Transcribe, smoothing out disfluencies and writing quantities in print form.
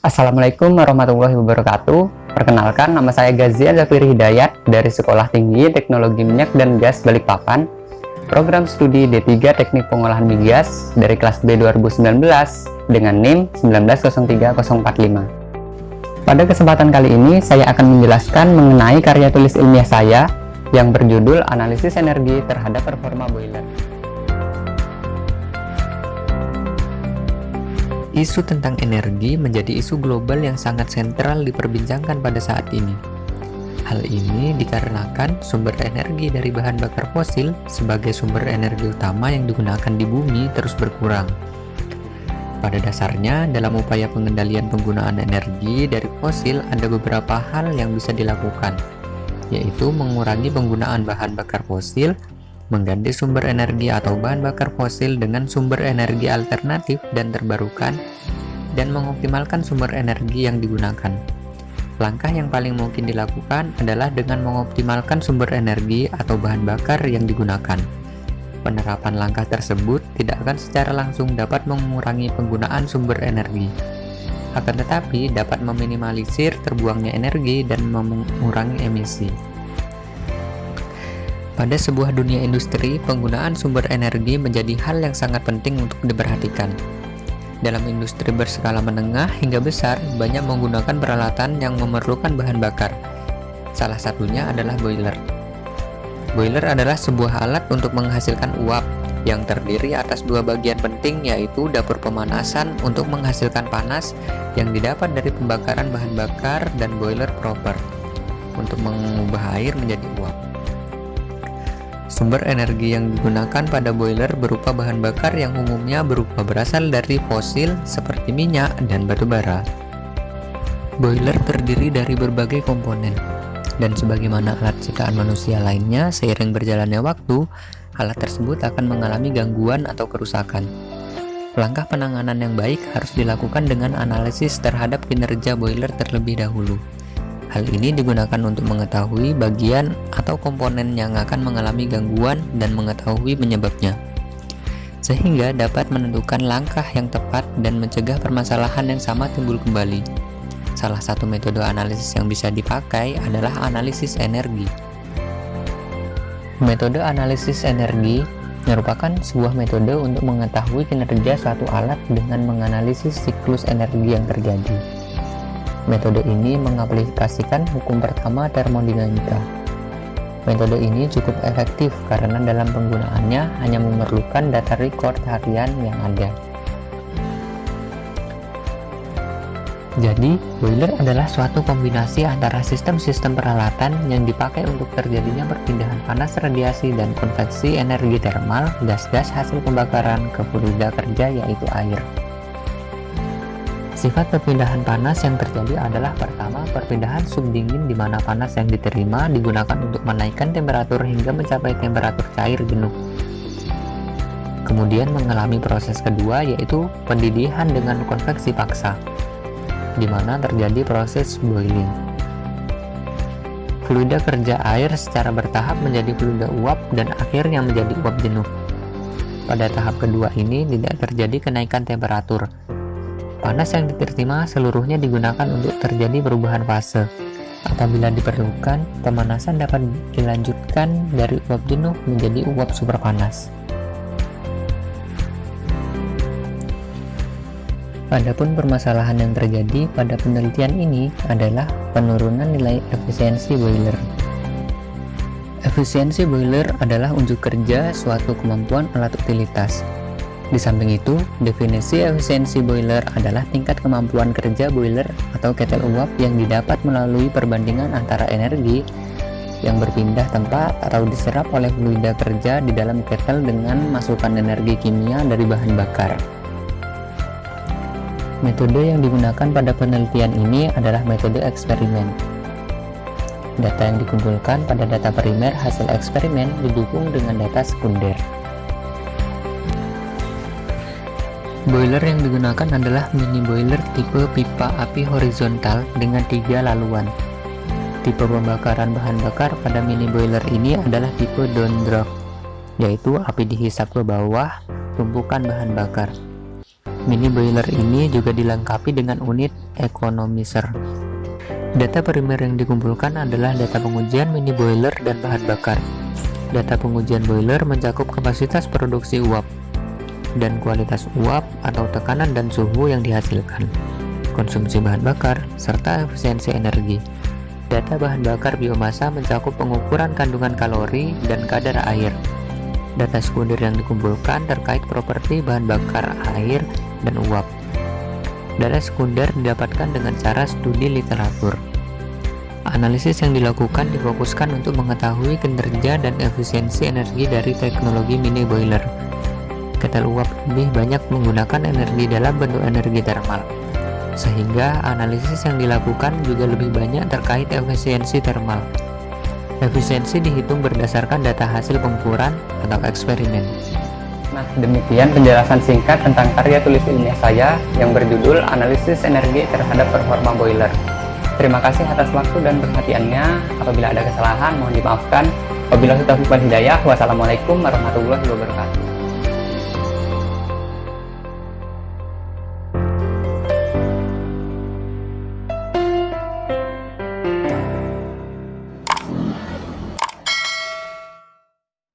Assalamualaikum warahmatullahi wabarakatuh. Perkenalkan, nama saya Gazi Zafir Hidayat dari Sekolah Tinggi Teknologi Minyak dan Gas Balikpapan, program studi D3 Teknik Pengolahan Migas dari kelas B 2019 dengan NIM 1903045. Pada kesempatan kali ini, saya akan menjelaskan mengenai karya tulis ilmiah saya yang berjudul Analisis Energi Terhadap Performa Boiler. Isu tentang energi menjadi isu global yang sangat sentral diperbincangkan pada saat ini. Hal ini dikarenakan sumber energi dari bahan bakar fosil sebagai sumber energi utama yang digunakan di bumi terus berkurang. Pada dasarnya, dalam upaya pengendalian penggunaan energi dari fosil ada beberapa hal yang bisa dilakukan, yaitu mengurangi penggunaan bahan bakar fosil, mengganti sumber energi atau bahan bakar fosil dengan sumber energi alternatif dan terbarukan, dan mengoptimalkan sumber energi yang digunakan. Langkah yang paling mungkin dilakukan adalah dengan mengoptimalkan sumber energi atau bahan bakar yang digunakan. Penerapan langkah tersebut tidak akan secara langsung dapat mengurangi penggunaan sumber energi, akan tetapi dapat meminimalisir terbuangnya energi dan mengurangi emisi. Pada sebuah dunia industri, penggunaan sumber energi menjadi hal yang sangat penting untuk diperhatikan. Dalam industri berskala menengah hingga besar, banyak menggunakan peralatan yang memerlukan bahan bakar. Salah satunya adalah boiler. Boiler adalah sebuah alat untuk menghasilkan uap yang terdiri atas dua bagian penting, yaitu dapur pemanasan untuk menghasilkan panas yang didapat dari pembakaran bahan bakar dan boiler proper untuk mengubah air menjadi uap. Sumber energi yang digunakan pada boiler berupa bahan bakar yang umumnya berasal dari fosil seperti minyak dan batu bara. Boiler terdiri dari berbagai komponen, dan sebagaimana alat ciptaan manusia lainnya, seiring berjalannya waktu, alat tersebut akan mengalami gangguan atau kerusakan. Langkah penanganan yang baik harus dilakukan dengan analisis terhadap kinerja boiler terlebih dahulu. Hal ini digunakan untuk mengetahui bagian atau komponen yang akan mengalami gangguan dan mengetahui penyebabnya, sehingga dapat menentukan langkah yang tepat dan mencegah permasalahan yang sama timbul kembali. Salah satu metode analisis yang bisa dipakai adalah analisis energi. Metode analisis energi merupakan sebuah metode untuk mengetahui kinerja suatu alat dengan menganalisis siklus energi yang terjadi. Metode ini mengaplikasikan hukum pertama termodinamika. Metode ini cukup efektif karena dalam penggunaannya hanya memerlukan data record harian yang ada. Jadi, boiler adalah suatu kombinasi antara sistem-sistem peralatan yang dipakai untuk terjadinya perpindahan panas radiasi dan konveksi energi termal gas-gas hasil pembakaran ke fluida kerja, yaitu air. Sifat perpindahan panas yang terjadi adalah pertama, perpindahan subdingin di mana panas yang diterima digunakan untuk menaikkan temperatur hingga mencapai temperatur cair jenuh. Kemudian mengalami proses kedua, yaitu pendidihan dengan konveksi paksa, di mana terjadi proses boiling. Fluida kerja air secara bertahap menjadi fluida uap dan akhirnya menjadi uap jenuh. Pada tahap kedua ini tidak terjadi kenaikan temperatur. Panas yang diterima seluruhnya digunakan untuk terjadi perubahan fase. Apabila diperlukan, pemanasan dapat dilanjutkan dari uap jenuh menjadi uap super panas. Adapun permasalahan yang terjadi pada penelitian ini adalah penurunan nilai efisiensi boiler. Efisiensi boiler adalah unjuk kerja suatu kemampuan alat utilitas. Di samping itu, definisi efisiensi boiler adalah tingkat kemampuan kerja boiler atau ketel uap yang didapat melalui perbandingan antara energi yang berpindah tempat atau diserap oleh fluida kerja di dalam ketel dengan masukan energi kimia dari bahan bakar. Metode yang digunakan pada penelitian ini adalah metode eksperimen. Data yang dikumpulkan pada data primer hasil eksperimen didukung dengan data sekunder. Boiler yang digunakan adalah mini boiler tipe pipa api horizontal dengan 3 laluan. Tipe pembakaran bahan bakar pada mini boiler ini adalah tipe downdraft, yaitu api dihisap ke bawah tumpukan bahan bakar. Mini boiler ini juga dilengkapi dengan unit economizer. Data primer yang dikumpulkan adalah data pengujian mini boiler dan bahan bakar. Data pengujian boiler mencakup kapasitas produksi uap dan kualitas uap atau tekanan dan suhu yang dihasilkan, konsumsi bahan bakar, serta efisiensi energi. Data bahan bakar biomasa mencakup pengukuran kandungan kalori dan kadar air. Data sekunder yang dikumpulkan terkait properti bahan bakar air dan uap. Data sekunder didapatkan dengan cara studi literatur. Analisis yang dilakukan difokuskan untuk mengetahui kinerja dan efisiensi energi dari teknologi mini boiler. Ketel uap lebih banyak menggunakan energi dalam bentuk energi termal, sehingga analisis yang dilakukan juga lebih banyak terkait efisiensi termal. Efisiensi dihitung berdasarkan data hasil pengukuran atau eksperimen. Nah, demikian penjelasan singkat tentang karya tulis ilmiah saya yang berjudul Analisis Energi Terhadap Performa Boiler. Terima kasih atas waktu dan perhatiannya. Apabila ada kesalahan, mohon dimaafkan. Wabillahi taufiq wal hidayah. Wassalamualaikum warahmatullahi wabarakatuh.